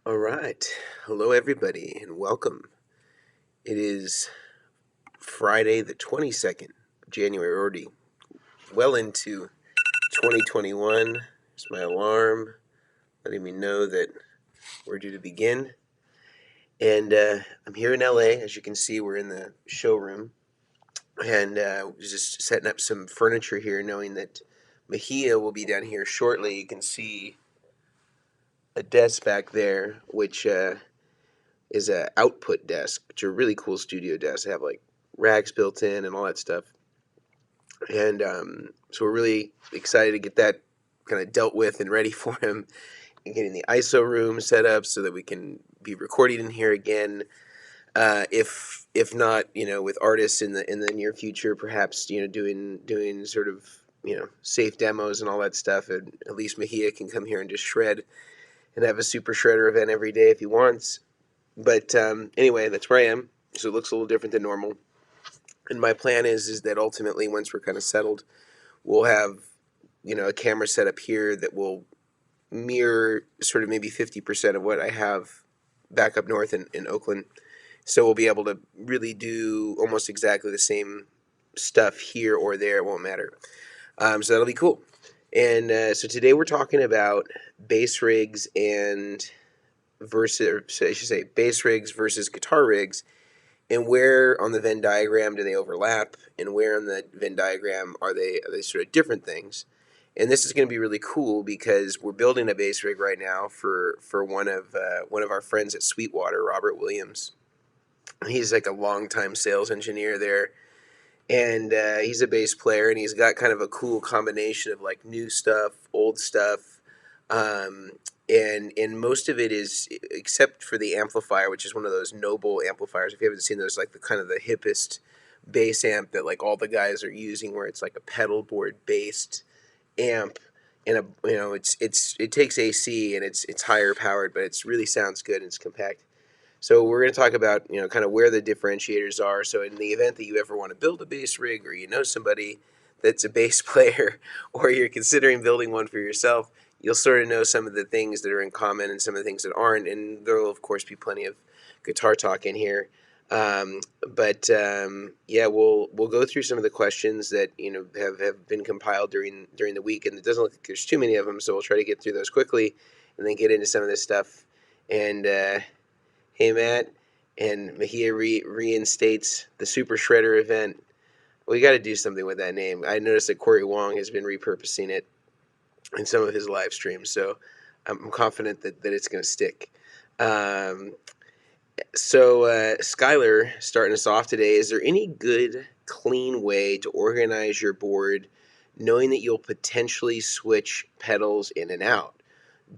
All right. Hello, everybody, and welcome. It is Friday, the 22nd of January, already well into 2021. There's my alarm letting me know that we're due to begin. And I'm here in LA. As you can see, we're in the showroom. And just setting up some furniture here, knowing that Mejia will be down here shortly. You can see a desk back there, which is a output desk, which are really cool studio desks. They have like racks built in and all that stuff. And so we're really excited to get that kind of dealt with and ready for him, and getting the ISO room set up so that we can be recording in here again. If not, with artists in the near future, perhaps doing sort of safe demos and all that stuff. And at least Mejia can come here and just shred and have a super shredder event every day if he wants. But anyway, that's where I am. So it looks a little different than normal. And my plan is that ultimately, once we're kind of settled, we'll have a camera set up here that will mirror sort of maybe 50% of what I have back up north in Oakland. So we'll be able to really do almost exactly the same stuff here or there. It won't matter. So that'll be cool. And so today we're talking about bass rigs and versus, I should say, bass rigs versus guitar rigs, and where on the Venn diagram do they overlap, and where on the Venn diagram are they sort of different things. And this is going to be really cool because we're building a bass rig right now for one of our friends at Sweetwater, Robert Williams. He's like a longtime sales engineer there, and he's a bass player, and he's got kind of a cool combination of like new stuff, old stuff, um, and most of it is, except for the amplifier, which is one of those Noble amplifiers. If you haven't seen those, like the kind of the hippest bass amp that like all the guys are using, where it's like a pedal board based amp, and it takes AC, and it's higher powered, but it's really sounds good and it's compact. So we're going to talk about kind of where the differentiators are. So in the event that you ever want to build a bass rig, or somebody that's a bass player, or you're considering building one for yourself, you'll sort of know some of the things that are in common and some of the things that aren't. And there will of course be plenty of guitar talk in here. But yeah, we'll go through some of the questions that have been compiled during the week, and it doesn't look like there's too many of them. So we'll try to get through those quickly, and then get into some of this stuff. And hey, Matt, and Mejia reinstates the Super Shredder event. We got to do something with that name. I noticed that Corey Wong has been repurposing it in some of his live streams, so I'm confident that it's going to stick. Um, so, Skylar, starting us off today, is there any good, clean way to organize your board knowing that you'll potentially switch pedals in and out?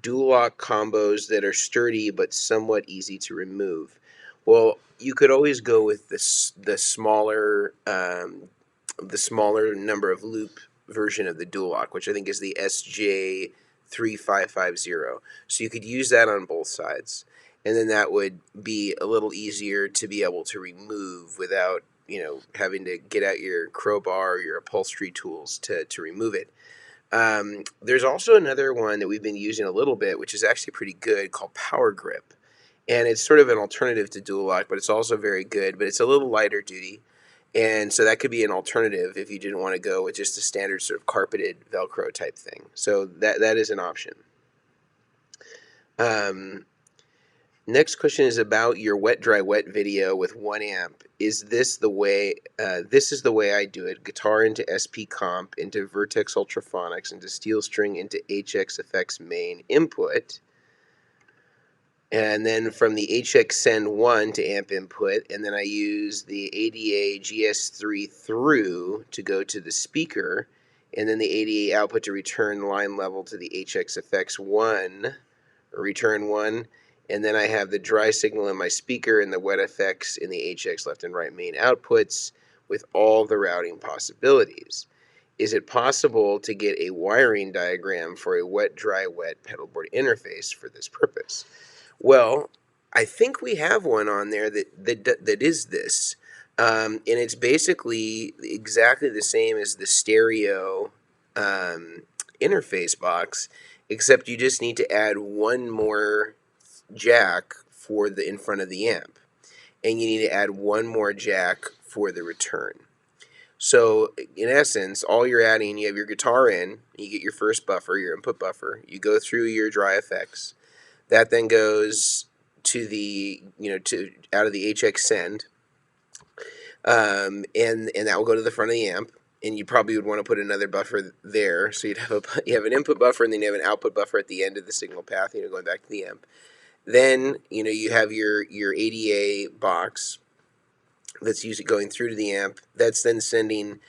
Dual lock combos that are sturdy but somewhat easy to remove. Well, you could always go with the smaller number of loop version of the dual lock, which I think is the SJ3550. So you could use that on both sides, and then that would be a little easier to be able to remove without having to get out your crowbar or your upholstery tools to remove it. There's also another one that we've been using a little bit, which is actually pretty good, called Power Grip. And it's sort of an alternative to Dual Lock, but it's also very good, but it's a little lighter duty. And so that could be an alternative if you didn't want to go with just a standard sort of carpeted Velcro type thing. So that is an option. Um, Next question is about your wet dry wet video with 1 amp. Is this the way? This is the way I do it. Guitar into SP Comp, into Vertex Ultraphonics, into Steel String, into HX Effects main input, and then from the HX Send 1 to amp input, and then I use the ADA GS3 through to go to the speaker, and then the ADA output to return line level to the HX Effects 1, or return 1. And then I have the dry signal in my speaker and the wet effects in the HX left and right main outputs with all the routing possibilities. Is it possible to get a wiring diagram for a wet, dry, wet pedalboard interface for this purpose? Well, I think we have one on there that is this. And it's basically exactly the same as the stereo interface box, except you just need to add one more jack for the in front of the amp, and you need to add one more jack for the return. So in essence, all you're adding, you have your guitar in, you get your first buffer, your input buffer, you go through your dry effects. That then goes to the, to out of the HX send, and that will go to the front of the amp. And you probably would want to put another buffer there, so you have an input buffer, and then you have an output buffer at the end of the signal path, going back to the amp. Then you have your ADA box that's usually going through to the amp. That's then sending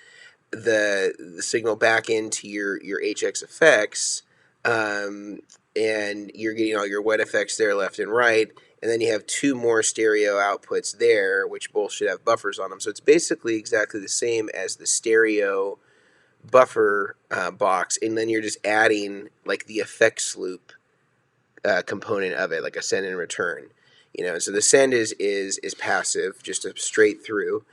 the signal back into your HX effects, um, and you're getting all your wet effects there, left and right. And then you have two more stereo outputs there, which both should have buffers on them. So it's basically exactly the same as the stereo buffer box, and then you're just adding like the effects loop component of it, like a send and return. So the send is passive, just a straight through,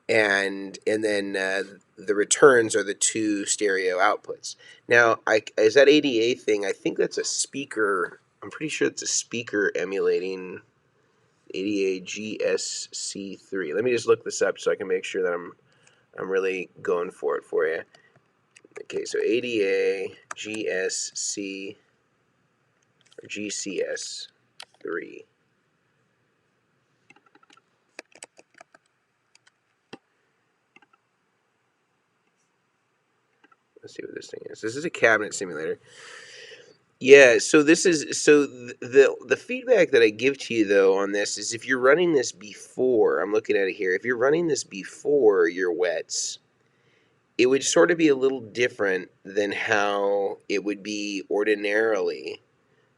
and then the returns are the two stereo outputs. Now, is that ADA thing? I think that's a speaker. I'm pretty sure it's a speaker emulating ADA GSC3. Let me just look this up so I can make sure that I'm really going for it for you. Okay, so ADA GSC or GCS3. Let's see what this thing is. This is a cabinet simulator. Yeah, so the feedback that I give to you though on this is if you're running this before, I'm looking at it here, if you're running this before your wets, it would sort of be a little different than how it would be ordinarily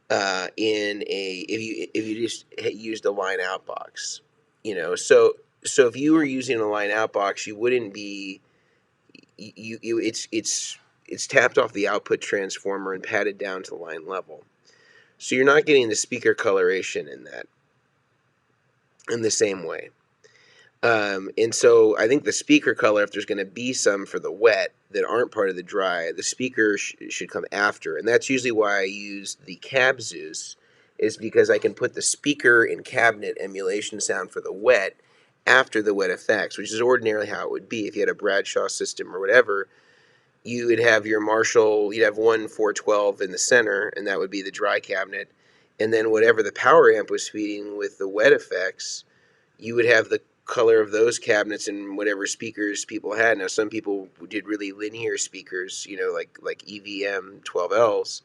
in a if you just used a line out box, so if you were using a line out box, you wouldn't be it's tapped off the output transformer and padded down to line level. So you're not getting the speaker coloration in that in the same way. And so I think the speaker color, if there's going to be some for the wet that aren't part of the dry, the speaker should come after. And that's usually why I use the Cab Zeus, is because I can put the speaker and cabinet emulation sound for the wet after the wet effects, which is ordinarily how it would be if you had a Bradshaw system or whatever. You would have your Marshall, you'd have one 412 in the center, and that would be the dry cabinet. And then whatever the power amp was feeding with the wet effects, you would have the color of those cabinets and whatever speakers people had. Now, some people did really linear speakers, like EVM 12Ls,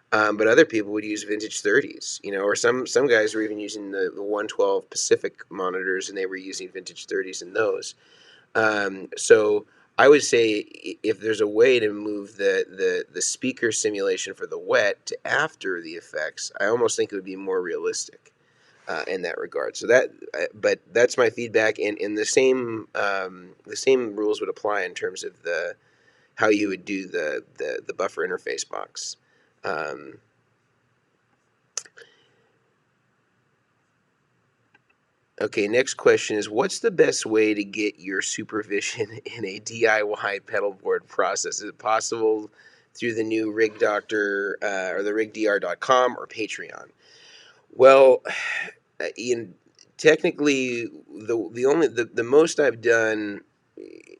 but other people would use vintage 30s, or some guys were even using the 112 Pacific monitors, and they were using vintage 30s in those. So I would say if there's a way to move the speaker simulation for the wet to after the effects, I almost think it would be more realistic in that regard. So but that's my feedback, and the same rules would apply in terms of the how you would do the buffer interface box. Um, Okay, next question is, what's the best way to get your supervision in a DIY pedal board process? Is it possible through the new Rig Doctor or the rigdr.com or Patreon? Well, in technically the most I've done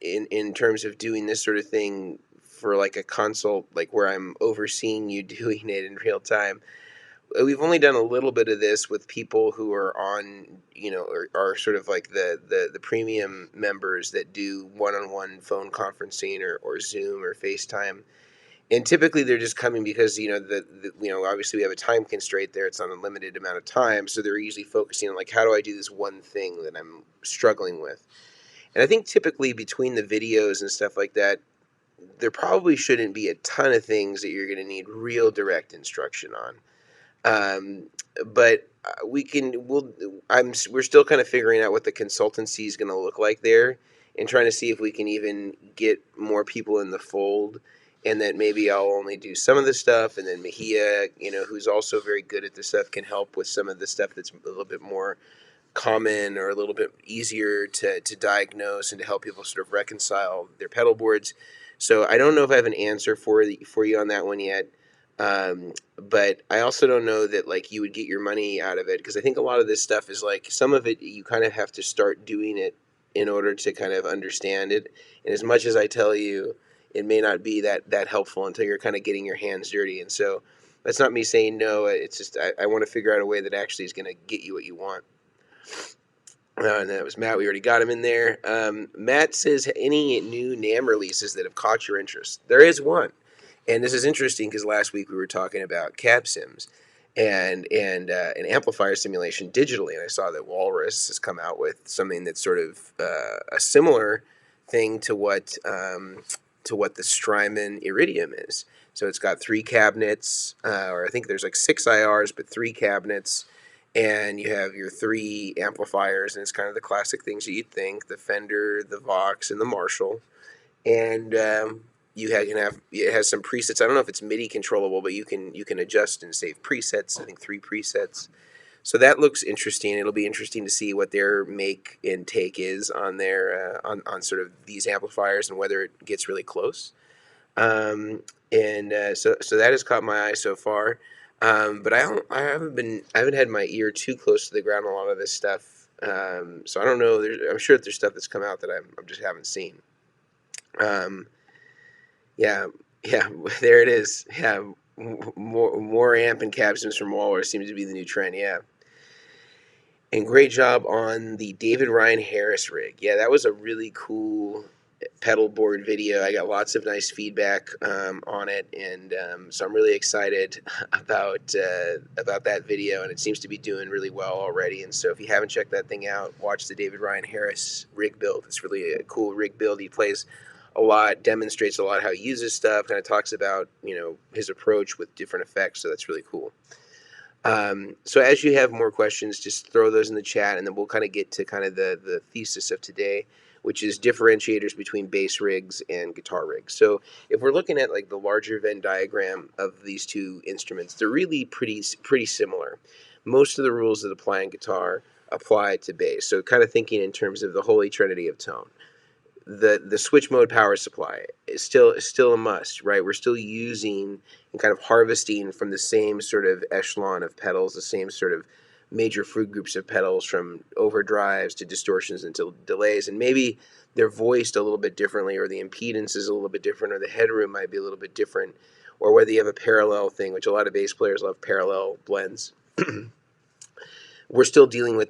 in terms of doing this sort of thing for like a consult, like where I'm overseeing you doing it in real time, we've only done a little bit of this with people who are on, or are sort of like the premium members that do one-on-one phone conferencing or Zoom or FaceTime. And typically they're just coming because, obviously we have a time constraint there. It's on a limited amount of time. So they're usually focusing on like, how do I do this one thing that I'm struggling with? And I think typically between the videos and stuff like that, there probably shouldn't be a ton of things that you're going to need real direct instruction on. But we're still kind of figuring out what the consultancy is going to look like there, and trying to see if we can even get more people in the fold, and that maybe I'll only do some of the stuff, and then Mejia, who's also very good at this stuff, can help with some of the stuff that's a little bit more common or a little bit easier to diagnose and to help people sort of reconcile their pedal boards. So I don't know if I have an answer for you on that one yet. But I also don't know that like you would get your money out of it, because I think a lot of this stuff is like some of it you kind of have to start doing it in order to kind of understand it. And as much as I tell you, it may not be that helpful until you're kind of getting your hands dirty. And so that's not me saying no. It's just I want to figure out a way that actually is going to get you what you want. And that was Matt. We already got him in there. Matt says, any new NAM releases that have caught your interest? There is one. And this is interesting because last week we were talking about cab sims and an amplifier simulation digitally, and I saw that Walrus has come out with something that's sort of a similar thing to what the Strymon Iridium is. So it's got three cabinets, or I think there's like six IRs, but three cabinets, and you have your three amplifiers, and it's kind of the classic things that you'd think: the Fender, the Vox, and the Marshall. And can have it has some presets. I don't know if it's MIDI controllable, but you can adjust and save presets. I think three presets. So that looks interesting. It'll be interesting to see what their make and take is on their on sort of these amplifiers and whether it gets really close. So that has caught my eye so far. But I haven't had my ear too close to the ground on a lot of this stuff. So I don't know. I'm sure that there's stuff that's come out that I just haven't seen. Um, yeah, yeah, there it is. Yeah, more amp and cab sims from Walrus seems to be the new trend. Yeah, and great job on the David Ryan Harris rig. Yeah, that was a really cool pedal board video. I got lots of nice feedback on it, and so I'm really excited about that video. And it seems to be doing really well already. And so if you haven't checked that thing out, watch the David Ryan Harris rig build. It's really a cool rig build. He plays a lot, demonstrates a lot how he uses stuff, kind of talks about his approach with different effects. So that's really cool. So as you have more questions, just throw those in the chat, and then we'll kind of get to kind of the thesis of today, which is differentiators between bass rigs and guitar rigs. So if we're looking at like the larger Venn diagram of these two instruments, they're really pretty similar. Most of the rules that apply in guitar apply to bass. So kind of thinking in terms of the holy trinity of tone. The switch mode power supply is still a must, right? We're still using and kind of harvesting from the same sort of echelon of pedals, the same sort of major food groups of pedals, from overdrives to distortions until delays, and maybe they're voiced a little bit differently, or the impedance is a little bit different, or the headroom might be a little bit different, or whether you have a parallel thing, which a lot of bass players love parallel blends. We're still dealing with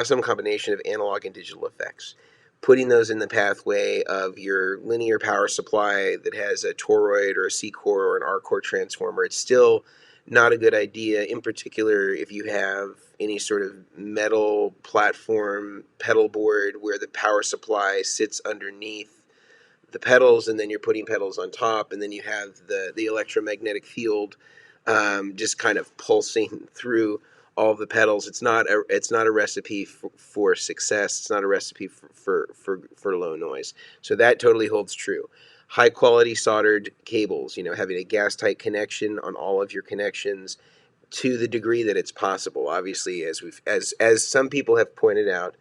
some combination of analog and digital effects. Putting those in the pathway of your linear power supply that has a toroid or a C core or an R core transformer, it's still not a good idea, in particular if you have any sort of metal platform pedal board where the power supply sits underneath the pedals, and then you're putting pedals on top, and then you have the electromagnetic field just kind of pulsing through all of the pedals. It's not a recipe for success. It's not a recipe for low noise. So that totally holds true. High quality soldered cables, having a gas tight connection on all of your connections to the degree that it's possible. Obviously, as some people have pointed out,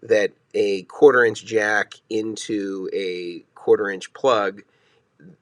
that a quarter-inch jack into a quarter-inch plug,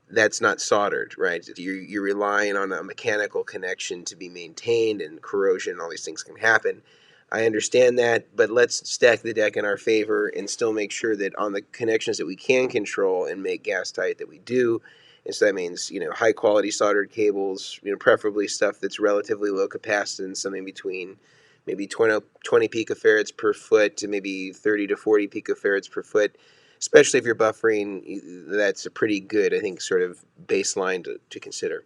that's not soldered, right? You're relying on a mechanical connection to be maintained, and corrosion, all these things can happen. I understand that, but let's stack the deck in our favor and still make sure that on the connections that we can control and make gas tight, that we do. And so that means, high quality soldered cables, preferably stuff that's relatively low capacitance, something between maybe 20 picofarads per foot to maybe 30 to 40 picofarads per foot. Especially if you're buffering, that's a pretty good, I think, sort of baseline to consider.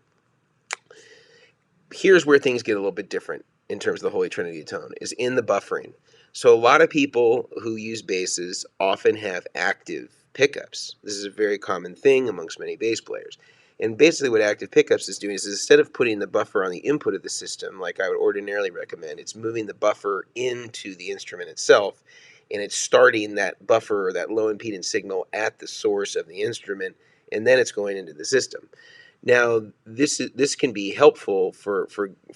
Here's where things get a little bit different in terms of the Holy Trinity of tone, is in the buffering. So a lot of people who use basses often have active pickups. This is a very common thing amongst many bass players. And basically what active pickups is doing is, instead of putting the buffer on the input of the system, like I would ordinarily recommend, it's moving the buffer into the instrument itself, and it's starting that buffer or that low impedance signal at the source of the instrument, and then it's going into the system. Now, this can be helpful for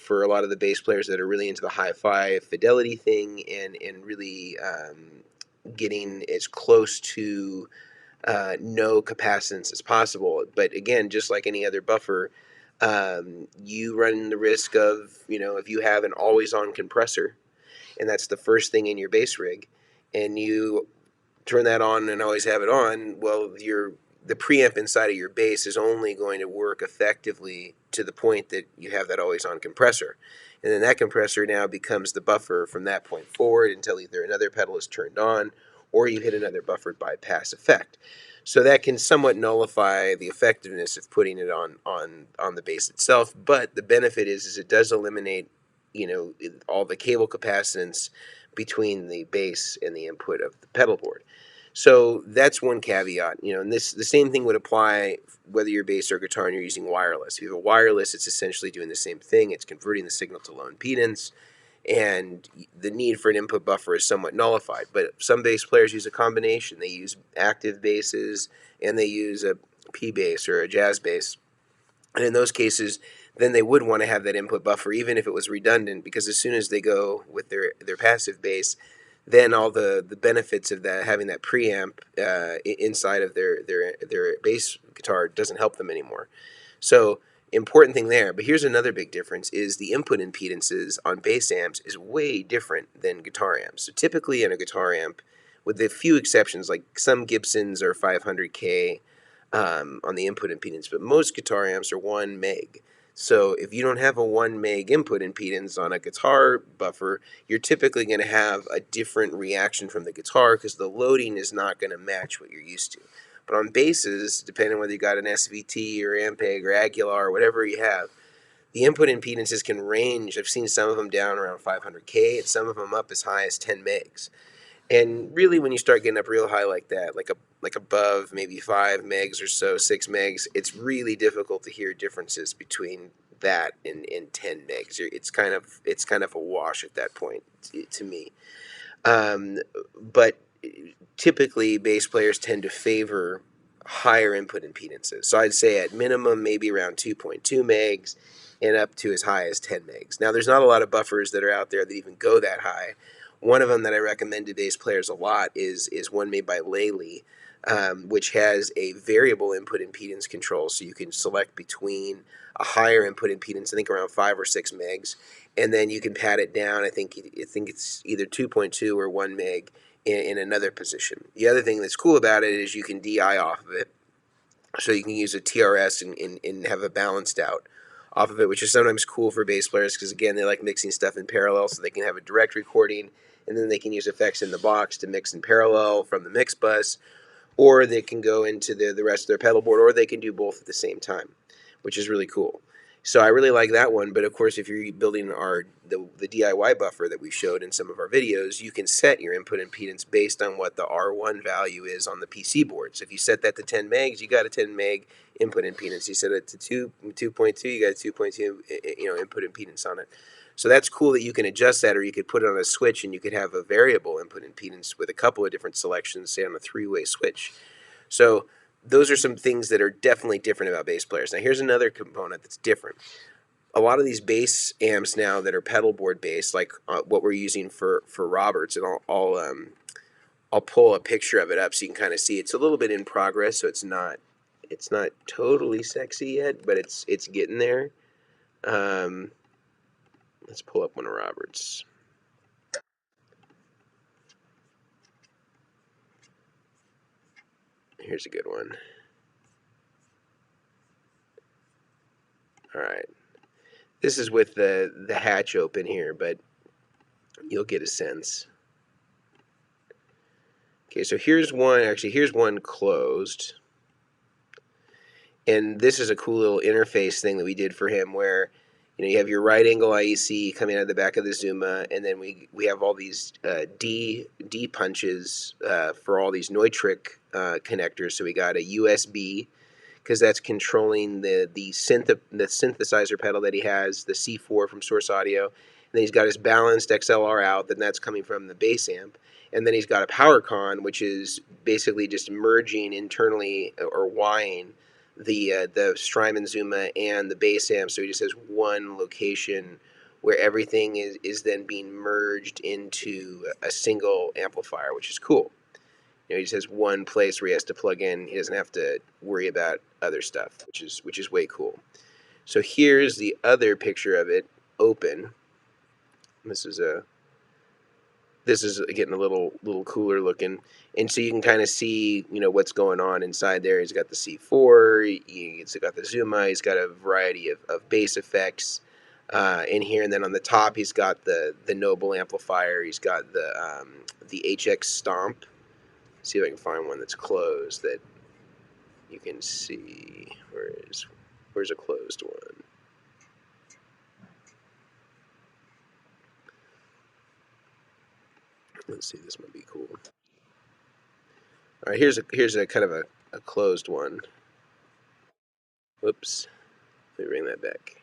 a lot of the bass players that are really into the hi-fi fidelity thing, and really getting as close to no capacitance as possible. But again, just like any other buffer, You run the risk of, if you have an always-on compressor, and that's the first thing in your bass rig, and you turn that on and always have it on, well, the preamp inside of your bass is only going to work effectively to the point that you have that always on compressor. And then that compressor now becomes the buffer from that point forward until either another pedal is turned on or you hit another buffered bypass effect. So that can somewhat nullify the effectiveness of putting it on the bass itself. But the benefit is it does eliminate, all the cable capacitance between the bass and the input of the pedal board. So that's one caveat, and the same thing would apply whether you're bass or guitar and you're using wireless. If you have a wireless, it's essentially doing the same thing. It's converting the signal to low impedance, and the need for an input buffer is somewhat nullified. But some bass players use a combination. They use active basses and they use a P bass or a jazz bass. And in those cases, then they would want to have that input buffer, even if it was redundant, because as soon as they go with their passive bass, then all the benefits of that having that preamp inside of their bass guitar doesn't help them anymore. So important thing there. But here's another big difference: is the input impedances on bass amps is way different than guitar amps. So typically in a guitar amp, with a few exceptions, like some Gibsons are 500K on the input impedance, but most guitar amps are 1 meg. So if you don't have a 1 meg input impedance on a guitar buffer, you're typically going to have a different reaction from the guitar because the loading is not going to match what you're used to. But on basses, depending on whether you got an SVT or Ampeg or Aguilar or whatever you have, the input impedances can range. I've seen some of them down around 500K and some of them up as high as 10 megs. And really, when you start getting up real high like that, like above maybe 5 megs or so, 6 megs, it's really difficult to hear differences between that and 10 megs. It's kind of a wash at that point to me. But typically, bass players tend to favor higher input impedances. So I'd say at minimum maybe around 2.2 megs and up to as high as 10 megs. Now, there's not a lot of buffers that are out there that even go that high. One of them that I recommend to bass players a lot is one made by Lely, which has a variable input impedance control. So you can select between a higher input impedance, I think around 5 or 6 megs, and then you can pad it down. I think it's either 2.2 or 1 meg in another position. The other thing that's cool about it is you can DI off of it. So you can use a TRS and have a balanced out off of it, which is sometimes cool for bass players because, again, they like mixing stuff in parallel so they can have a direct recording, and then they can use effects in the box to mix in parallel from the mix bus, or they can go into the rest of their pedal board, or they can do both at the same time, which is really cool. So I really like that one. But of course, if you're building the DIY buffer that we showed in some of our videos, you can set your input impedance based on what the R1 value is on the PC board. So if you set that to 10 megs, you got a 10 meg input impedance. You set it to 2.2, you got a 2.2 input impedance on it. So that's cool that you can adjust that, or you could put it on a switch and you could have a variable input impedance with a couple of different selections, say on a 3-way switch. So those are some things that are definitely different about bass players. Now here's another component that's different. A lot of these bass amps now that are pedal board based, like what we're using for Roberts, and I'll pull a picture of it up so you can kind of see. It's a little bit in progress, so it's not totally sexy yet, but it's getting there. Let's pull up one of Roberts. Here's a good one. All right. This is with the hatch open here, but you'll get a sense. Okay, so here's one. Actually, here's one closed. And this is a cool little interface thing that we did for him where you have your right angle IEC coming out of the back of the Zuma, and then we have all these D punches for all these Neutrik connectors. So we got a USB because that's controlling the synthesizer pedal that he has, the C4 from Source Audio. And then he's got his balanced XLR out, then that's coming from the bass amp. And then he's got a power con, which is basically just merging internally or Ying the Strymon Zuma and the bass amp, so he just has one location where everything is then being merged into a single amplifier, which is cool. He just has one place where he has to plug in. He doesn't have to worry about other stuff, which is way cool. So here's the other picture of it open. This is getting a little cooler looking, and so you can kind of see what's going on inside there. He's got the C4, he's got the Zuma, he's got a variety of bass effects in here, and then on the top he's got the Noble amplifier. He's got the HX Stomp. See if I can find one that's closed that you can see. Where's a closed one? Let's see, this might be cool. All right, here's a kind of a closed one. Whoops, let me bring that back.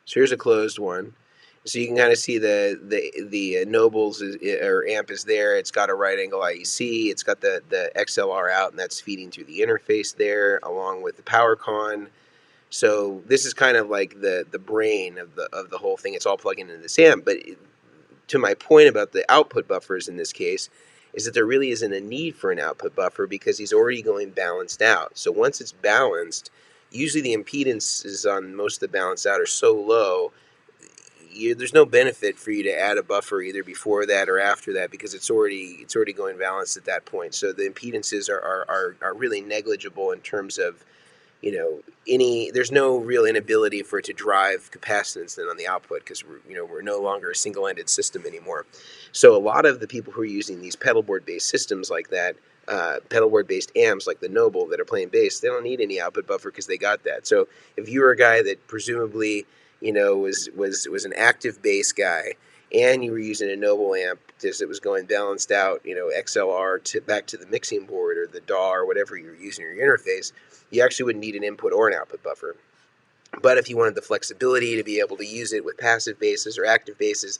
So here's a closed one. So you can kind of see the Nobles or amp is there. It's got a right angle IEC. It's got the XLR out, and that's feeding through the interface there, along with the power con. So this is kind of like the brain of the whole thing. It's all plugging into this amp. But to my point about the output buffers in this case, is that there really isn't a need for an output buffer because he's already going balanced out. So once it's balanced, usually the impedances on most of the balanced out are so low, there's no benefit for you to add a buffer either before that or after that because it's already going balanced at that point. So the impedances are really negligible in terms of there's no real inability for it to drive capacitance then on the output because we're no longer a single-ended system anymore. So a lot of the people who are using these pedal board based systems like that, pedal board based amps like the Noble that are playing bass, they don't need any output buffer because they got that. So if you were a guy that presumably was an active bass guy and you were using a Noble amp because it was going balanced out, XLR back to the mixing board or the DAW or whatever you're using in your interface, you actually wouldn't need an input or an output buffer. But if you wanted the flexibility to be able to use it with passive basses or active basses,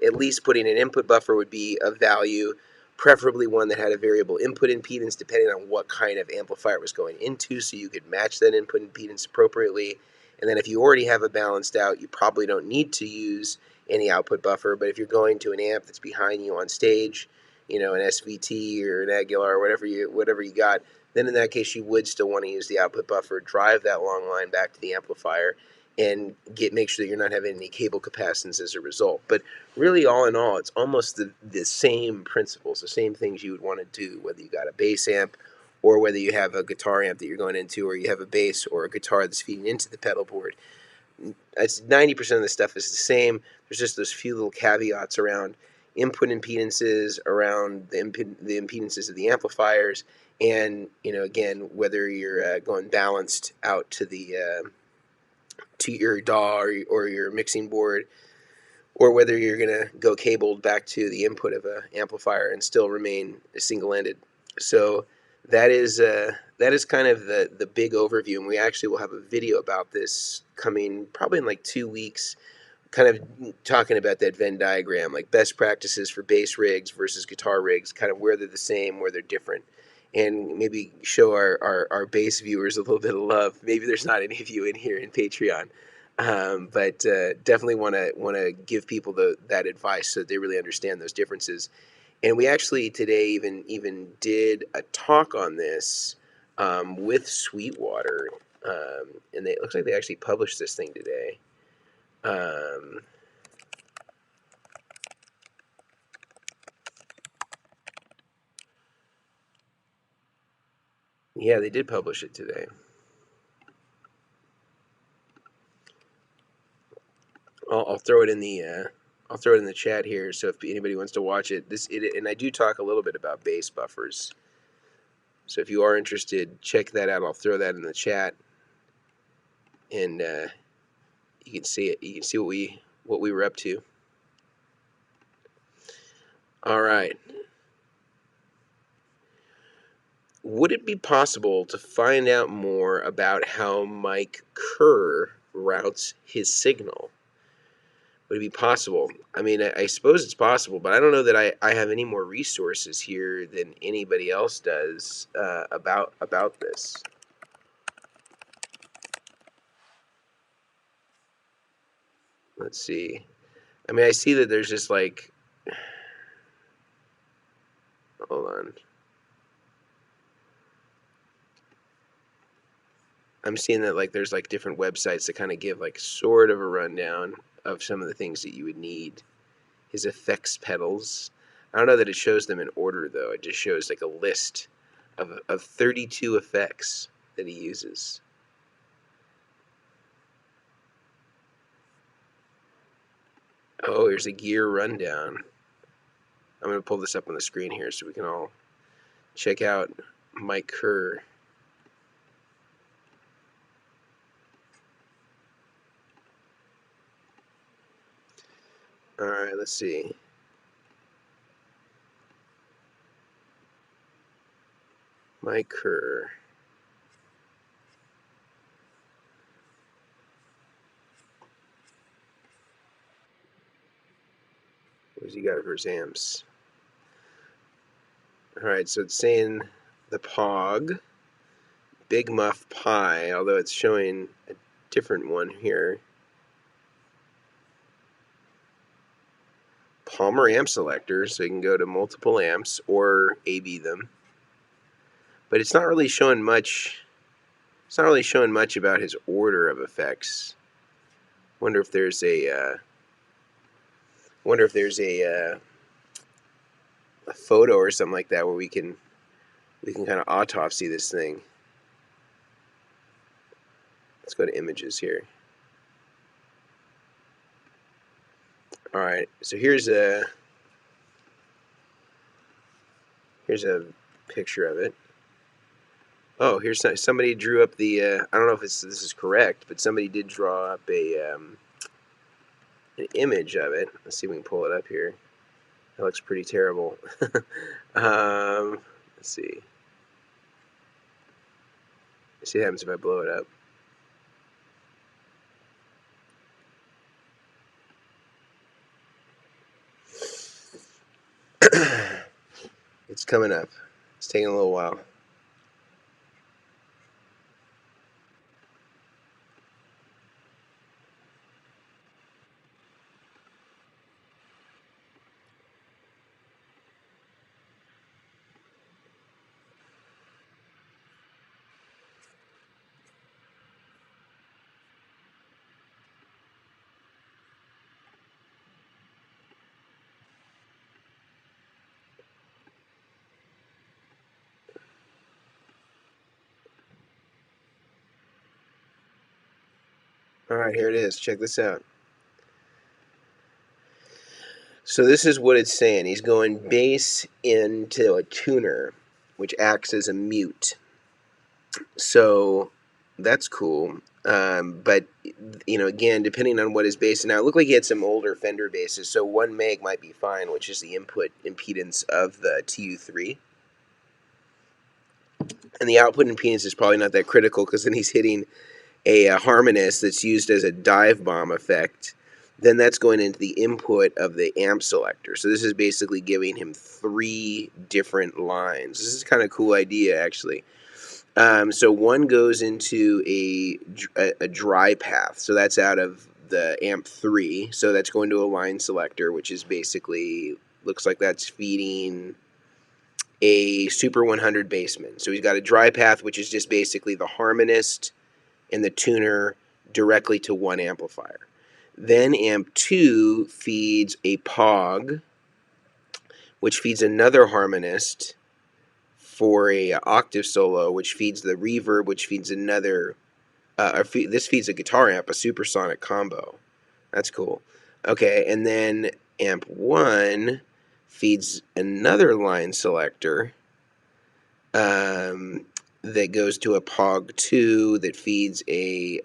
at least putting an input buffer would be of value, preferably one that had a variable input impedance depending on what kind of amplifier it was going into, so you could match that input impedance appropriately. And then if you already have a balanced out, you probably don't need to use any output buffer. But if you're going to an amp that's behind you on stage, an SVT or an Aguilar or whatever you got, then in that case you would still want to use the output buffer, drive that long line back to the amplifier, and make sure that you're not having any cable capacitance as a result. But really, all in all, it's almost the same principles, the same things you would want to do, whether you got a bass amp or whether you have a guitar amp that you're going into, or you have a bass or a guitar that's feeding into the pedal board. It's 90% of the stuff is the same. There's just those few little caveats around input impedances, around the impedances of the amplifiers, and again, whether you're going balanced out to to your DAW or your mixing board, or whether you're going to go cabled back to the input of an amplifier and still remain single-ended. So that is kind of the big overview, and we actually will have a video about this coming probably in like 2 weeks, kind of talking about that Venn diagram, like best practices for bass rigs versus guitar rigs, kind of where they're the same, where they're different, and maybe show our bass viewers a little bit of love. Maybe there's not any of you in here in Patreon, but definitely want to give people that advice so that they really understand those differences. And we actually today even did a talk on this with Sweetwater, and it looks like they actually published this thing today. Yeah, they did publish it today. I'll throw it in the chat here. So if anybody wants to watch it, and I do talk a little bit about bass buffers. So if you are interested, check that out. I'll throw that in the chat, and you can see it. You can see what we were up to. All right. Would it be possible to find out more about how Mike Kerr routes his signal? Would it be possible? I mean, I suppose it's possible, but I don't know that I have any more resources here than anybody else does about this. Let's see. I mean, I see that there's just like, hold on. I'm seeing that like there's like different websites that kind of give like sort of a rundown of some of the things that you would need. His effects pedals. I don't know that it shows them in order though. It just shows like a list of 32 effects that he uses. Oh, here's a gear rundown. I'm going to pull this up on the screen here so we can all check out Mike Kerr. All right, let's see. Mike Kerr. What's he got for his amps? All right, so it's saying the Pog, Big Muff Pi, although it's showing a different one here. Palmer amp selector, so you can go to multiple amps or A/B them. But it's not really showing much. It's not really showing much about his order of effects. Wonder if there's a photo or something like that where we can kind of autopsy this thing. Let's go to images here. All right, so here's a picture of it. Oh, here's somebody drew up the. I don't know if this is correct, but somebody did draw up an image of it. Let's see if we can pull it up here. That looks pretty terrible. Let's see. Let's see what happens if I blow it up. It's coming up. It's taking a little while. All right, here it is. Check this out. So this is what it's saying. He's going bass into a tuner, which acts as a mute. So that's cool. But again, depending on what his bass is now, it looked like he had some older Fender basses. So 1 meg might be fine, which is the input impedance of the TU3. And the output impedance is probably not that critical because then he's hitting a harmonist that's used as a dive bomb effect. Then that's going into the input of the amp selector. So this is basically giving him 3 different lines. This is kind of a cool idea, actually. So one goes into a dry path. So that's out of the amp 3. So that's going to a line selector, which is basically, looks like that's feeding a Super 100 Bassman. So he's got a dry path, which is just basically the harmonist and the tuner directly to one amplifier. Then amp 2 feeds a Pog, which feeds another harmonist for a octave solo, which feeds the reverb, which feeds another. This feeds a guitar amp, a supersonic combo. That's cool. Okay, and then amp 1 feeds another line selector that goes to a Pog 2 that feeds a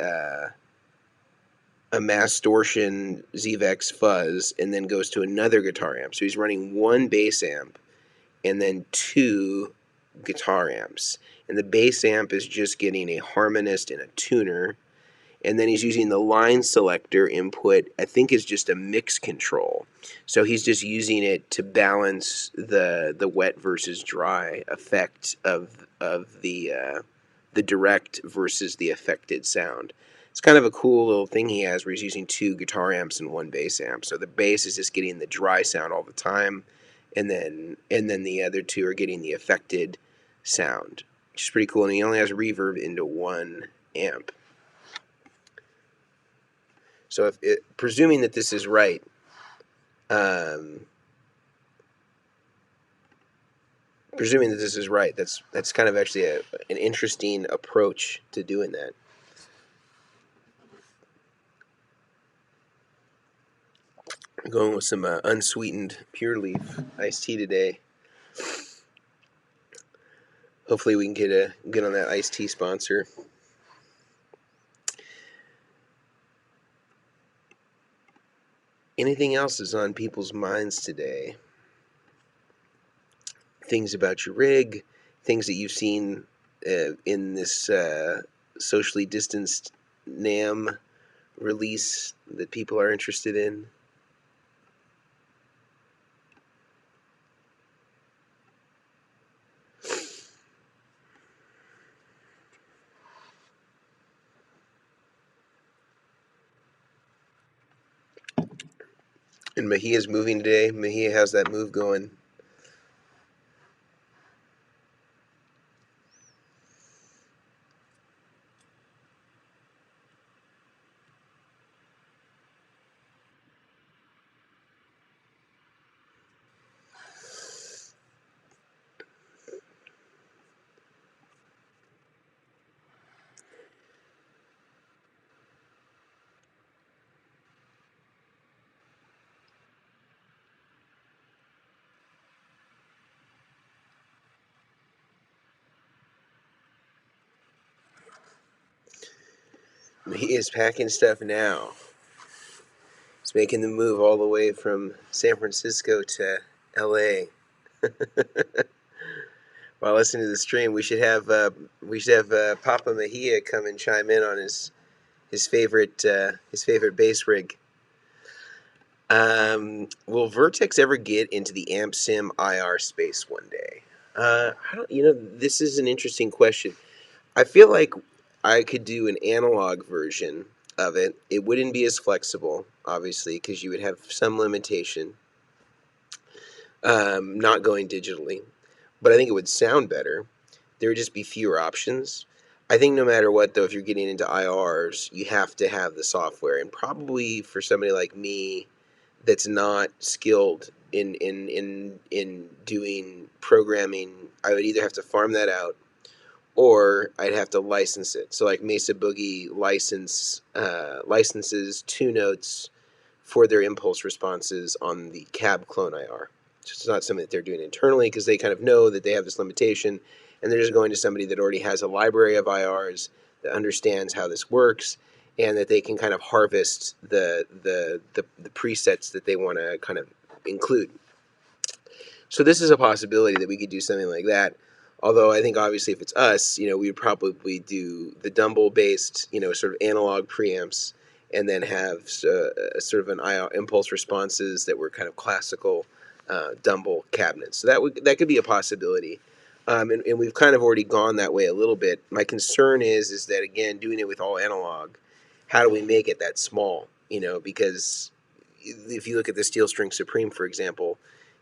Mastortion ZVEX fuzz and then goes to another guitar amp. So he's running 1 bass amp and then 2 guitar amps. And the bass amp is just getting a harmonist and a tuner. And then he's using the line selector input, I think is just a mix control. So he's just using it to balance the wet versus dry effect of the direct versus the affected sound. It's kind of a cool little thing he has where he's using 2 guitar amps and 1 bass amp. So the bass is just getting the dry sound all the time, and then the other 2 are getting the affected sound, which is pretty cool. And he only has reverb into one amp. So presuming that this is right, um, that's kind of actually an interesting approach to doing that. I'm going with some unsweetened Pure Leaf iced tea today. Hopefully we can get on that iced tea sponsor. Anything else is on people's minds today? Things about your rig, things that you've seen in this socially distanced NAMM release that people are interested in? And Mejia's moving today. Mejia, how's that move going? Mejia's packing stuff now. He's making the move all the way from San Francisco to LA. While listening to the stream, we should have Papa Mejia come and chime in on his favorite bass rig. Will Vertex ever get into the AmpSim IR space one day? I don't. This is an interesting question. I feel like I could do an analog version of it. It wouldn't be as flexible, obviously, because you would have some limitation. Not going digitally, but I think it would sound better. There would just be fewer options. I think no matter what, though, if you're getting into IRs, you have to have the software, and probably for somebody like me that's not skilled in doing programming, I would either have to farm that out or I'd have to license it. So like Mesa Boogie licenses 2 notes for their impulse responses on the cab clone IR. So it's not something that they're doing internally because they kind of know that they have this limitation, and they're just going to somebody that already has a library of IRs that understands how this works, and that they can kind of harvest the presets that they want to kind of include. So this is a possibility that we could do something like that. Although I think obviously if it's us, we would probably do the Dumble based, sort of analog preamps, and then have sort of an impulse responses that were kind of classical Dumble cabinets. So that could be a possibility. And we've kind of already gone that way a little bit. My concern is that again, doing it with all analog, how do we make it that small? Because if you look at the Steel String Supreme, for example,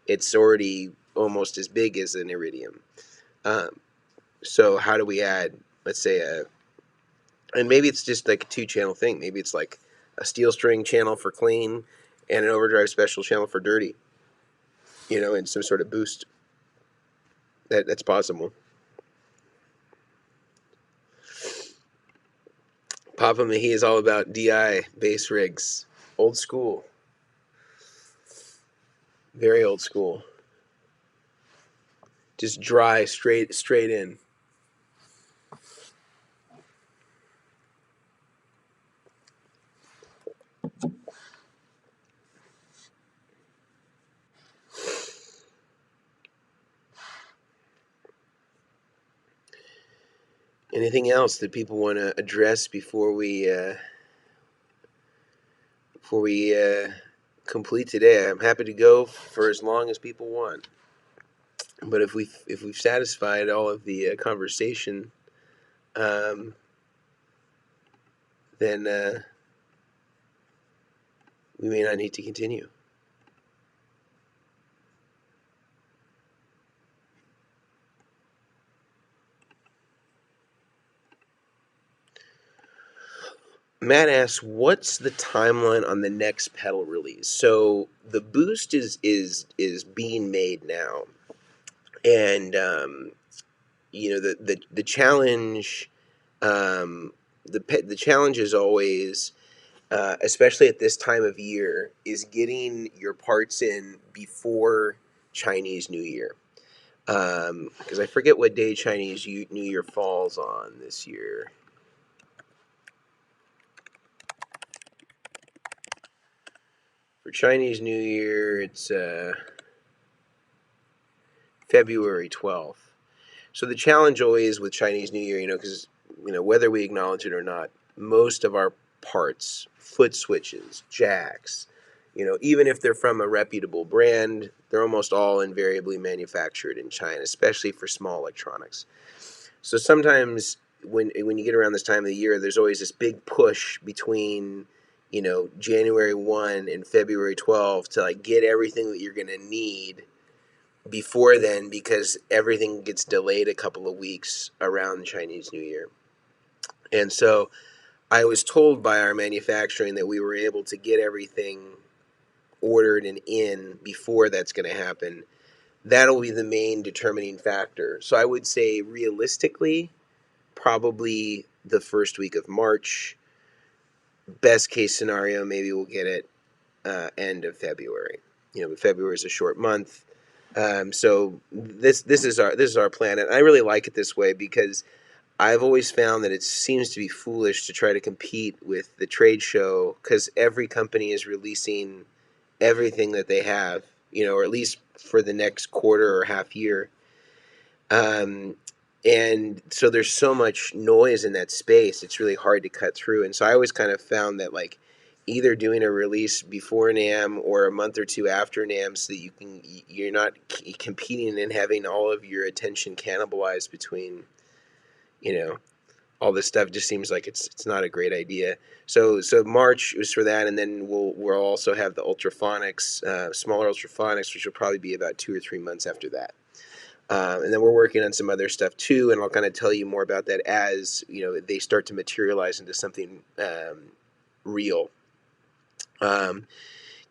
it's already almost as big as an Iridium. Um, so how do we add, let's say, and maybe it's just like a 2-channel thing. Maybe it's like a steel string channel for clean and an overdrive special channel for dirty, and some sort of boost. That's possible. Papa Mejia is all about DI bass rigs. Old school. Very old school. Just dry, straight in. Anything else that people want to address before we complete today? I'm happy to go for as long as people want. But if we've satisfied all of the conversation, then we may not need to continue. Matt asks, "What's the timeline on the next pedal release?" So the Boost is being made now, and the challenge, the challenge is always, especially at this time of year, is getting your parts in before Chinese New Year. Because I forget what day New Year falls on this year. For Chinese New Year, it's February 12th. So the challenge always with Chinese New Year, because whether we acknowledge it or not, most of our parts, foot switches, jacks, even if they're from a reputable brand, they're almost all invariably manufactured in China, especially for small electronics. So sometimes when you get around this time of the year, there's always this big push between January 1 and February 12 to like get everything that you're going to need before then, because everything gets delayed a couple of weeks around Chinese New Year. And so I was told by our manufacturing that we were able to get everything ordered and in before that's going to happen. That'll be the main determining factor. So I would say realistically, probably the first week of March. Best case scenario, maybe we'll get it end of February. But February is a short month. So this is our plan, and I really like it this way because I've always found that it seems to be foolish to try to compete with the trade show, because every company is releasing everything that they have, or at least for the next quarter or half year. Um, and so there's so much noise in that space, it's really hard to cut through. And so I always kind of found that, like, either doing a release before NAMM or a month or two after NAMM, so that you're not competing and having all of your attention cannibalized between, you know, all this stuff, just seems like it's not a great idea. So March was for that, and then we'll also have the ultraphonics, smaller ultraphonics, which will probably be about 2 or 3 months after that. And then we're working on some other stuff too, and I'll kind of tell you more about that as they start to materialize into something real. Um,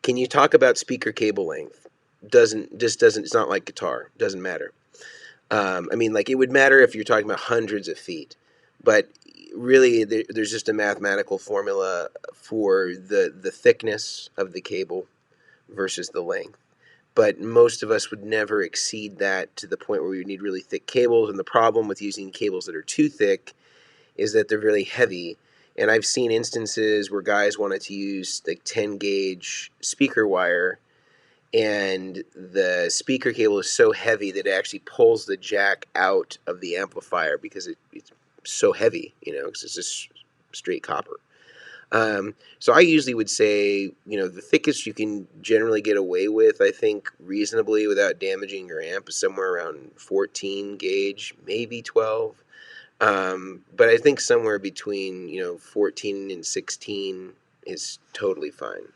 can you talk about speaker cable length? Doesn't it's not like guitar. Doesn't matter. I mean, like, it would matter if you're talking about hundreds of feet, but really there's just a mathematical formula for the thickness of the cable versus the length. But most of us would never exceed that to the point where we would need really thick cables. And the problem with using cables that are too thick is that they're really heavy. And I've seen instances where guys wanted to use like 10 gauge speaker wire, and the speaker cable is so heavy that it actually pulls the jack out of the amplifier because it's so heavy, because it's just straight copper. So I usually would say, the thickest you can generally get away with, I think, reasonably without damaging your amp, is somewhere around 14 gauge, maybe 12. But I think somewhere between, 14 and 16 is totally fine.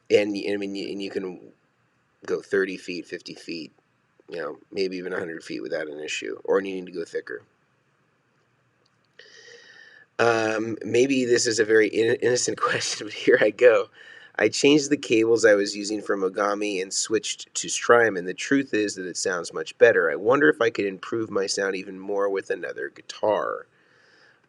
And I mean, and you can go 30 feet, 50 feet, maybe even 100 feet without an issue, or needing to go thicker. Maybe this is a very innocent question, but here I go. I changed the cables I was using from Mogami and switched to Strymon. The truth is that it sounds much better. I wonder if I could improve my sound even more with another guitar.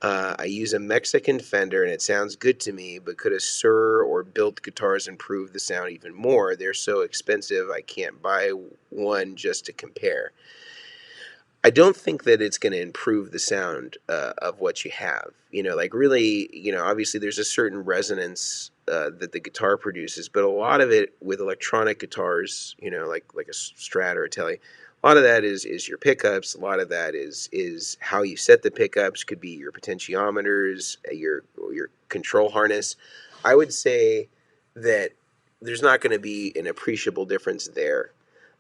I use a Mexican Fender and it sounds good to me, but could a Suhr or built guitars improve the sound even more? They're so expensive I can't buy one just to compare. I don't think that it's going to improve the sound of what you have. Like, really, obviously there's a certain resonance that the guitar produces, but a lot of it with electronic guitars, like a Strat or a Tele, a lot of that is your pickups. A lot of that is how you set the pickups. Could be your potentiometers, your control harness. I would say that there's not going to be an appreciable difference there.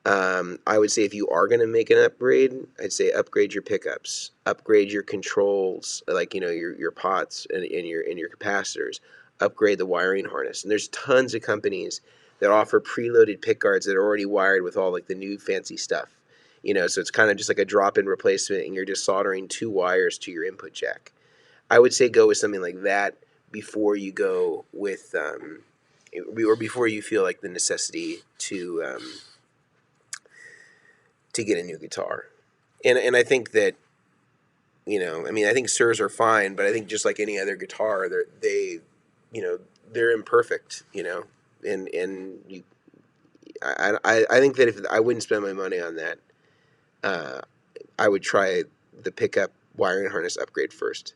I would say if you are going to make an upgrade, I'd say upgrade your pickups, upgrade your controls, like your pots and your capacitors, upgrade the wiring harness. And there's tons of companies that offer preloaded pick guards that are already wired with all like the new fancy stuff. So it's kind of just like a drop-in replacement, and you're just soldering two wires to your input jack. I would say go with something like that before you go with, or before you feel like the necessity to get a new guitar. And I think that, I mean, I think Surs are fine, but I think just like any other guitar, you know, they're imperfect, and I think that if I wouldn't spend my money on that, uh, I would try the pickup wiring harness upgrade first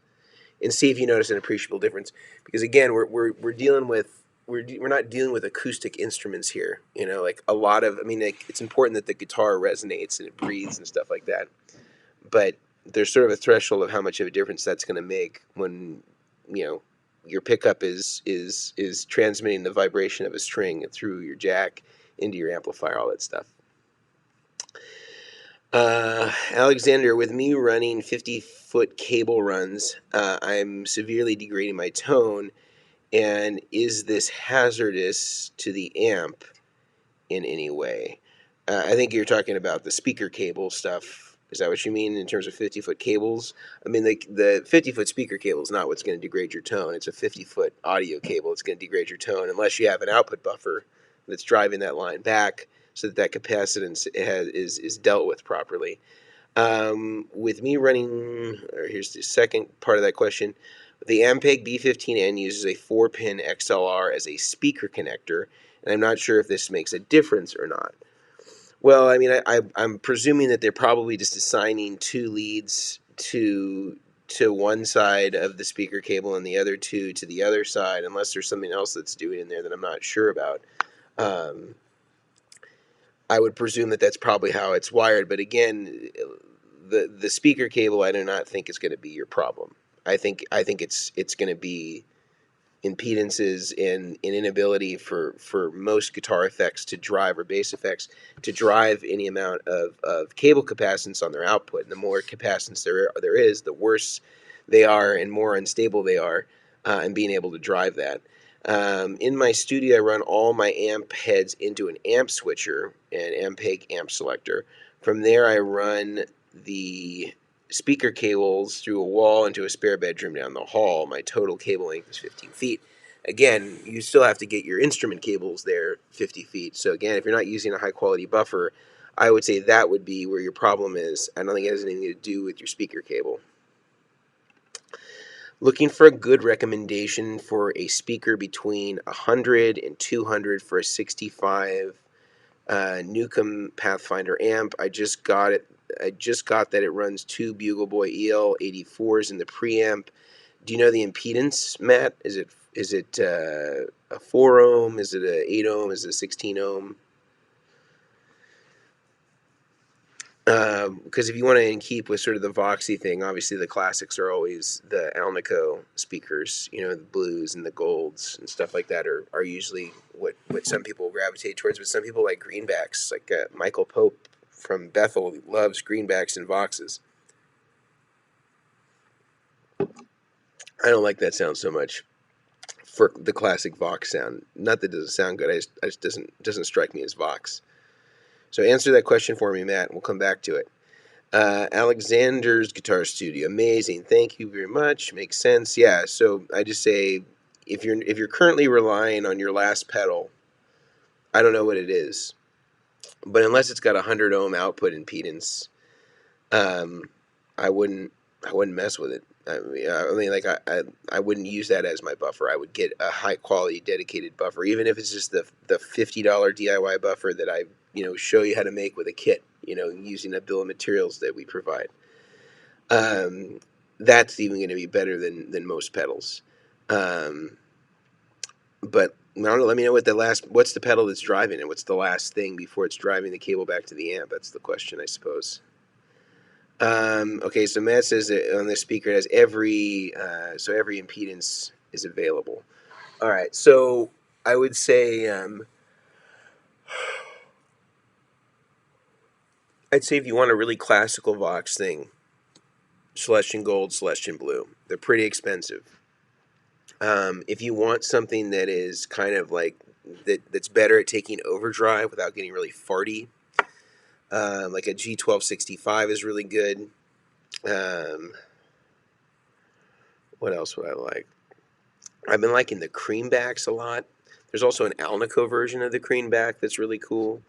and see if you notice an appreciable difference. Because again, we're dealing with we're not dealing with acoustic instruments here. Like a lot of, I mean, like, it's important that the guitar resonates and it breathes and stuff like that. But there's sort of a threshold of how much of a difference that's going to make when you know your pickup is transmitting the vibration of a string through your jack into your amplifier, all that stuff. Alexander, with me running 50-foot cable runs, I'm severely degrading my tone. And is this hazardous to the amp in any way? I think you're talking about the speaker cable stuff. Is that what you mean in terms of 50-foot cables? I mean, the 50-foot speaker cable is not what's going to degrade your tone. It's a 50-foot audio cable. It's going to degrade your tone unless you have an output buffer that's driving that line back so that capacitance is dealt with properly. With me running, or here's the second part of that question. The Ampeg B15N uses a 4-pin XLR as a speaker connector, and I'm not sure if this makes a difference or not. Well, I mean, I'm presuming that they're probably just assigning two leads to one side of the speaker cable and the other two to the other side, unless there's something else that's doing in there that I'm not sure about. Um, I would presume that that's probably how it's wired. But again, the speaker cable, I do not think is going to be your problem. I think it's going to be impedances and an inability for most guitar effects to drive, or bass effects to drive, any amount of cable capacitance on their output. And the more capacitance there is, the worse they are and more unstable they are, and being able to drive that. In my studio, I run all my amp heads into an amp switcher, an Ampeg amp selector. From there, I run the speaker cables through a wall into a spare bedroom down the hall. My total cable length is 15 feet. Again, you still have to get your instrument cables there 50 feet. So again, if you're not using a high quality buffer, I would say that would be where your problem is. I don't think it has anything to do with your speaker cable. Looking for a good recommendation for a speaker between 100 and 200 for a 65 Newcomb Pathfinder amp. I just got it. I just got that it runs two Bugle Boy EL84s in the preamp. Do you know the impedance, Matt? Is it a 4 ohm? Is it a 8 ohm? Is it a 16 ohm? Because if you want to keep with sort of the Voxy thing, obviously the classics are always the Alnico speakers. The blues and the golds and stuff like that are usually what some people gravitate towards. But some people like greenbacks, like Michael Pope from Bethel loves greenbacks and Voxes. I don't like that sound so much for the classic Vox sound. Not that it doesn't sound good. I just doesn't strike me as Vox. So answer that question for me, Matt. And we'll come back to it. Alexander's Guitar Studio, amazing. Thank you very much. Makes sense. Yeah. So I just say, if you're currently relying on your last pedal, I don't know what it is, but unless it's got a 100 ohm output impedance, um, I wouldn't mess with it. I wouldn't use that as my buffer. I would get a high quality dedicated buffer, even if it's just the $50 DIY buffer that I show you how to make with a kit. Using a bill of materials that we provide. That's even going to be better than most pedals. But I don't know. Let me know what's the pedal that's driving it. What's the last thing before it's driving the cable back to the amp? That's the question, I suppose. Okay, so Matt says that on this speaker it has every impedance is available. All right, so I would say I'd say if you want a really classical Vox thing, Celestion Gold, Celestion Blue, they're pretty expensive. If you want something that is kind of like that's better at taking overdrive without getting really farty, like a G1265 is really good. What else would I like? I've been liking the creambacks a lot. There's also an Alnico version of the creamback that's really cool.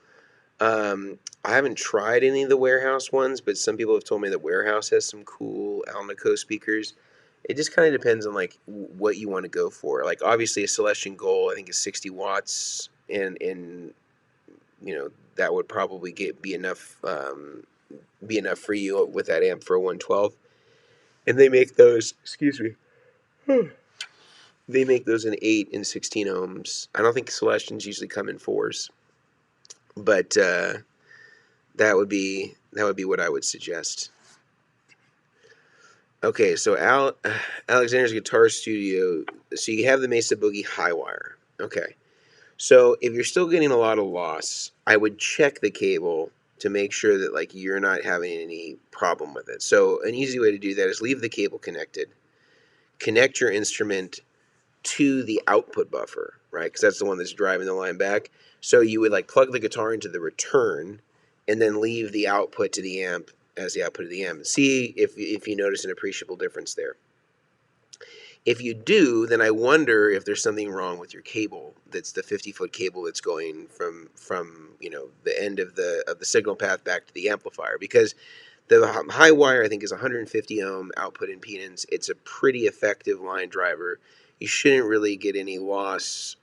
I haven't tried any of the Warehouse ones, but some people have told me that Warehouse has some cool Alnico speakers. It just kind of depends on like what you want to go for. Like obviously a Celestion Gold I think is 60 watts, and that would probably be enough for you with that amp for a 112. And they make those. Excuse me. They make those in 8 and 16 ohms. I don't think Celestions usually come in 4s, but that would be what I would suggest. Okay, so Alexander's Guitar Studio. So you have the Mesa Boogie Highwire. Okay, so if you're still getting a lot of loss, I would check the cable to make sure that like you're not having any problem with it. So an easy way to do that is leave the cable connected. Connect your instrument to the output buffer, right? Because that's the one that's driving the line back. So you would like plug the guitar into the return and then leave the output to the amp as the output of the amp. And see if you notice an appreciable difference there. If you do, then I wonder if there's something wrong with your cable. That's the 50-foot cable that's going from the end of the signal path back to the amplifier, because the high wire I think is 150 ohm output impedance. It's a pretty effective line driver. You shouldn't really get any loss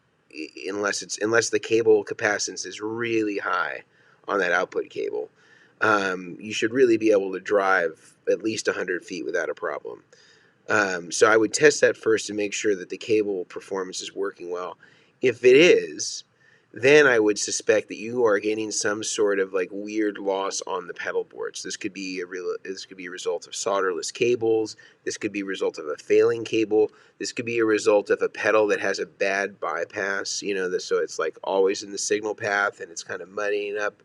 unless the cable capacitance is really high on that output cable. You should really be able to drive at least 100 feet without a problem. So I would test that first to make sure that the cable performance is working well. If it is, then I would suspect that you are getting some sort of like weird loss on the pedal boards. This could be a result of solderless cables. This could be a result of a failing cable. This could be a result of a pedal that has a bad bypass. So it's like always in the signal path and it's kind of muddying up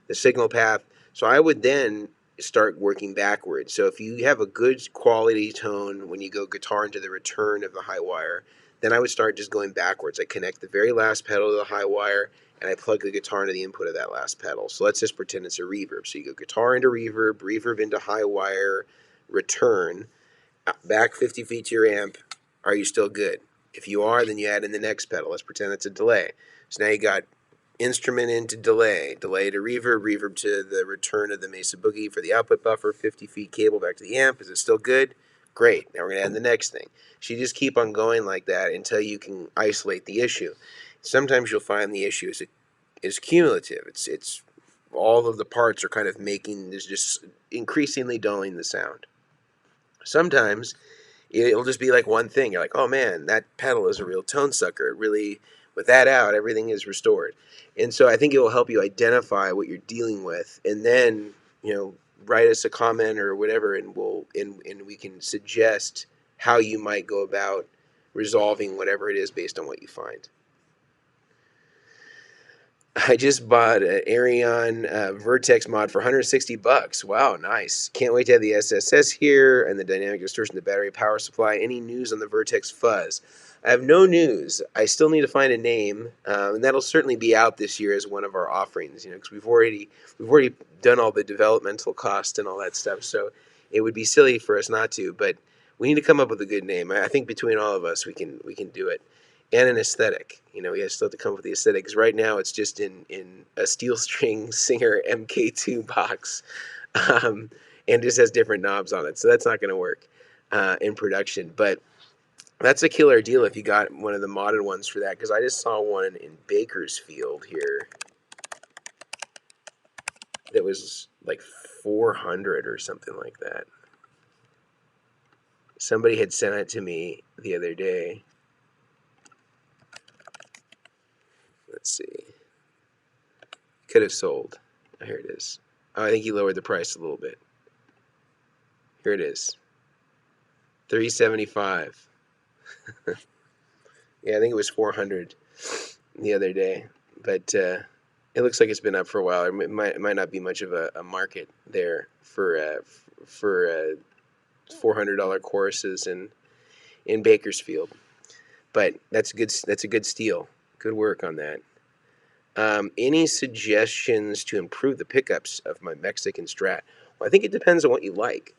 the signal path. So I would then start working backwards. So if you have a good quality tone when you go guitar into the return of the high wire, then I would start just going backwards. I connect the very last pedal to the high wire, and I plug the guitar into the input of that last pedal. So let's just pretend it's a reverb. So you go guitar into reverb, reverb into high wire, return, back 50 feet to your amp. Are you still good? If you are, then you add in the next pedal. Let's pretend it's a delay. So now you got instrument into delay, delay to reverb, reverb to the return of the Mesa Boogie for the output buffer, 50 feet cable back to the amp. Is it still good? Great. Now we're going to add the next thing. So you just keep on going like that until you can isolate the issue. Sometimes you'll find the issue is cumulative. It's all of the parts are kind of making this just increasingly dulling the sound. Sometimes it'll just be like one thing. You're like, oh man, that pedal is a real tone sucker. It really, with that out, everything is restored. And so I think it will help you identify what you're dealing with, and then write us a comment or whatever, and we can suggest how you might go about resolving whatever it is based on what you find. I just bought an Arion Vertex mod for $160. Wow, nice. Can't wait to have the SSS here and the dynamic distortion, the battery power supply. Any news on the Vertex Fuzz? I have no news. I still need to find a name, and that'll certainly be out this year as one of our offerings. Because we've already done all the developmental cost and all that stuff. So it would be silly for us not to. But we need to come up with a good name. I think between all of us, we can do it. And an aesthetic. We still have to come up with the aesthetic, because right now it's just in a steel string Singer MK2 box, and just has different knobs on it. So that's not going to work in production. But that's a killer deal if you got one of the modded ones for that, because I just saw one in Bakersfield here that was like 400 or something like that. Somebody had sent it to me the other day. Let's see. Could have sold. Here it is. Oh, I think he lowered the price a little bit. Here it is. $375. Yeah, I think it was 400 the other day, but it looks like it's been up for a while. It might not be much of a market there for $400 choruses in Bakersfield, but that's a good steal. Good work on that. Any suggestions to improve the pickups of my Mexican Strat? Well, I think it depends on what you like.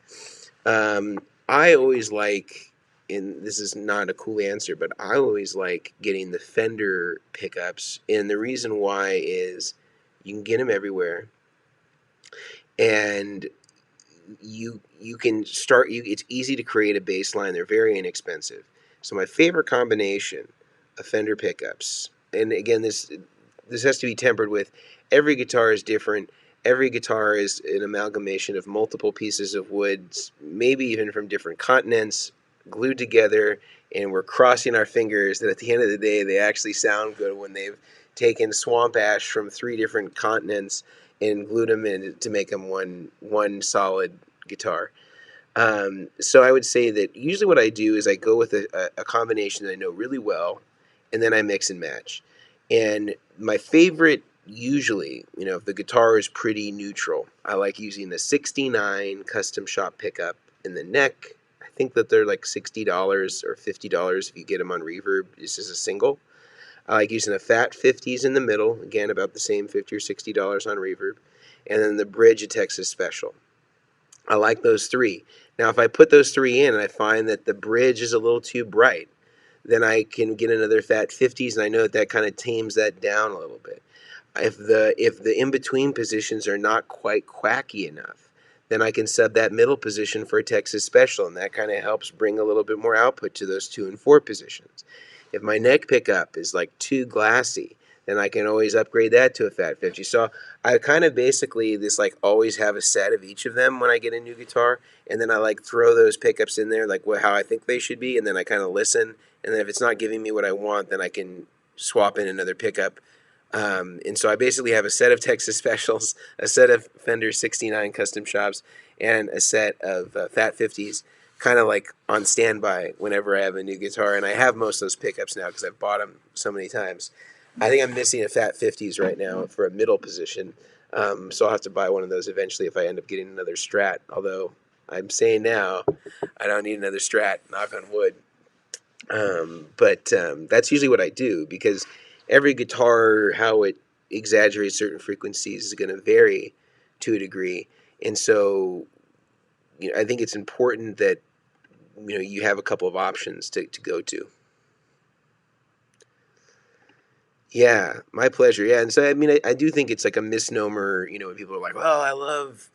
I always like and this is not a cool answer, but I always like getting the Fender pickups, and the reason why is you can get them everywhere, and you can start. It's easy to create a bass line. They're very inexpensive. So my favorite combination of Fender pickups, and again, this has to be tempered with every guitar is different. Every guitar is an amalgamation of multiple pieces of wood, maybe even from different continents, glued together, and we're crossing our fingers that at the end of the day they actually sound good when they've taken swamp ash from 3 different continents and glued them in to make them one solid guitar. So I would say that usually what I do is I go with a combination that I know really well, and then I mix and match. And my favorite, usually, if the guitar is pretty neutral, I like using the 69 custom shop pickup in the neck. I think that they're like $60 or $50 if you get them on Reverb. This is a single. I like using a Fat 50s in the middle, again about the same $50 or $60 on Reverb, and then the bridge a Texas Special. I like those three. Now, if I put those three in and I find that the bridge is a little too bright, then I can get another Fat 50s, and I know that kind of tames that down a little bit. If the in between positions are not quite quacky enough, then I can sub that middle position for a Texas Special, and that kind of helps bring a little bit more output to those 2 and 4 positions. If my neck pickup is like too glassy, then I can always upgrade that to a Fat 50. So I kind of basically this like always have a set of each of them when I get a new guitar, and then I like throw those pickups in there like how I think they should be, and then I kind of listen, and then if it's not giving me what I want, then I can swap in another pickup. And so I basically have a set of Texas Specials, a set of Fender 69 custom shops, and a set of Fat 50s, kind of like on standby whenever I have a new guitar. And I have most of those pickups now because I've bought them so many times. I think I'm missing a Fat 50s right now for a middle position. So I'll have to buy one of those eventually if I end up getting another Strat. Although I'm saying now, I don't need another Strat, knock on wood. But that's usually what I do because every guitar, how it exaggerates certain frequencies, is going to vary to a degree. And so, I think it's important that you have a couple of options to go to. Yeah, my pleasure. Yeah, and so I mean, I do think it's like a misnomer. When people are like, "Well, I love."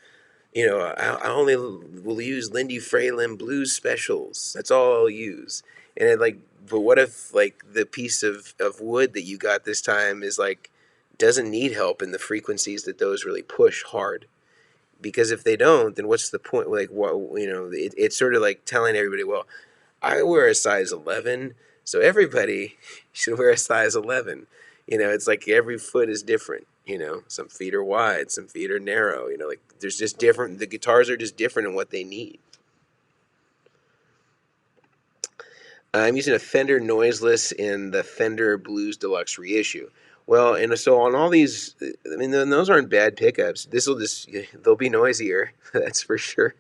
I only will use Lindy Fralin blues specials. That's all I'll use. And but what if like the piece of wood that you got this time is like doesn't need help in the frequencies that those really push hard? Because if they don't, then what's the point? Like what it's sort of like telling everybody, well, I wear a size 11, so everybody should wear a size 11. It's like every foot is different. Some feet are wide, some feet are narrow. Like there's just different. The guitars are just different in what they need. I'm using a Fender Noiseless in the Fender Blues Deluxe reissue. Well, and so on all these, I mean, those aren't bad pickups. They'll be noisier, that's for sure.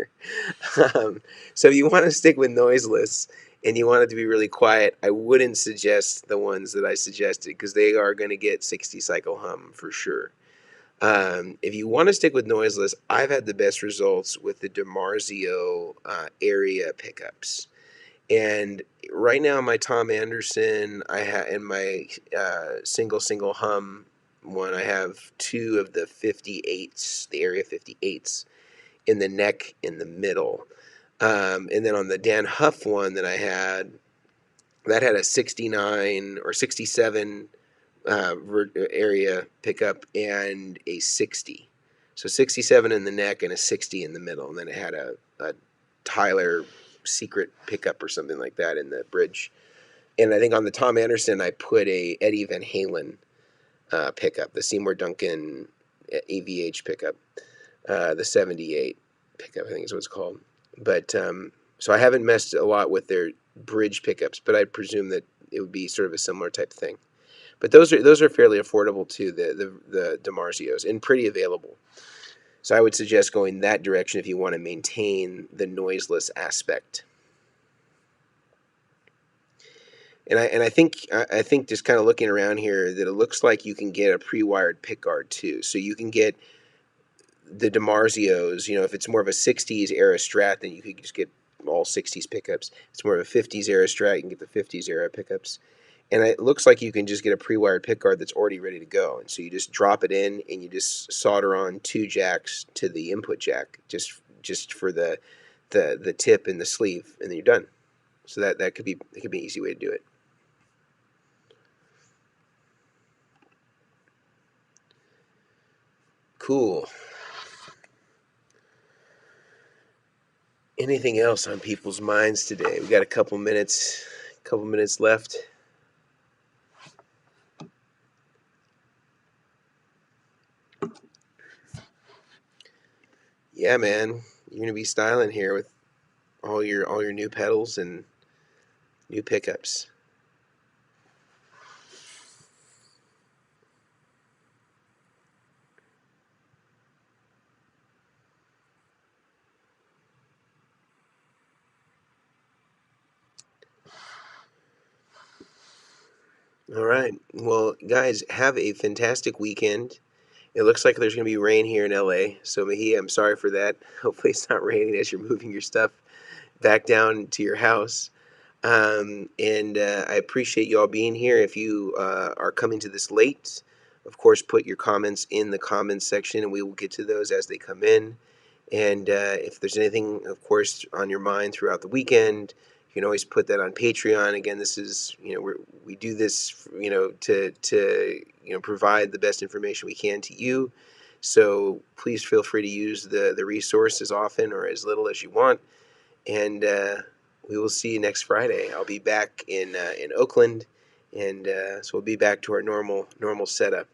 So if you want to stick with noiseless and you want it to be really quiet, I wouldn't suggest the ones that I suggested because they are going to get 60 cycle hum for sure. If you want to stick with noiseless, I've had the best results with the DiMarzio area pickups. And right now, my Tom Anderson, I have in my single hum one. I have 2 of the 58s, the Area 58s, in the neck in the middle. And then on the Dan Huff one that I had, that had a 69 or 67 area pickup and a 60. So 67 in the neck and a 60 in the middle. And then it had a Tyler secret pickup or something like that in the bridge. And I think on the Tom Anderson, I put a Eddie Van Halen pickup, the Seymour Duncan AVH pickup, the 78 pickup, I think is what it's called. But so I haven't messed a lot with their bridge pickups, but I presume that it would be sort of a similar type thing. But those are fairly affordable too, the DiMarzios, and pretty available. So I would suggest going that direction if you want to maintain the noiseless aspect. And I think just kind of looking around here that it looks like you can get a pre-wired pickguard too. So you can get the DiMarzios. If it's more of a '60s era Strat, then you could just get all 60s pickups. It's more of a 50s era Strat. You can get the 50s era pickups. And it looks like you can just get a pre-wired pickguard that's already ready to go. And so you just drop it in and you just solder on 2 jacks to the input jack just for the tip and the sleeve, and then you're done. So that could be an easy way to do it. Cool. Anything else on people's minds today? We got a couple minutes left. Yeah, man, you're gonna be styling here with all your new pedals and new pickups. All right. Well, guys, have a fantastic weekend. It looks like there's going to be rain here in LA. So, Mahia, I'm sorry for that. Hopefully, it's not raining as you're moving your stuff back down to your house. And I appreciate you all being here. If you are coming to this late, of course, put your comments in the comments section and we will get to those as they come in. And if there's anything, of course, on your mind throughout the weekend, you can always put that on Patreon. Again, this is, we do this, to provide the best information we can to you. So please feel free to use the resource as often or as little as you want. And we will see you next Friday. I'll be back in Oakland, and so we'll be back to our normal setup.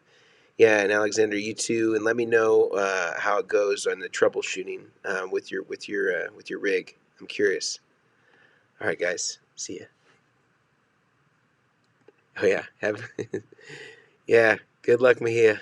Yeah, and Alexander, you too, and let me know how it goes on the troubleshooting with your rig. I'm curious. All right, guys, see ya. Oh yeah, have yeah. Good luck, Mahia.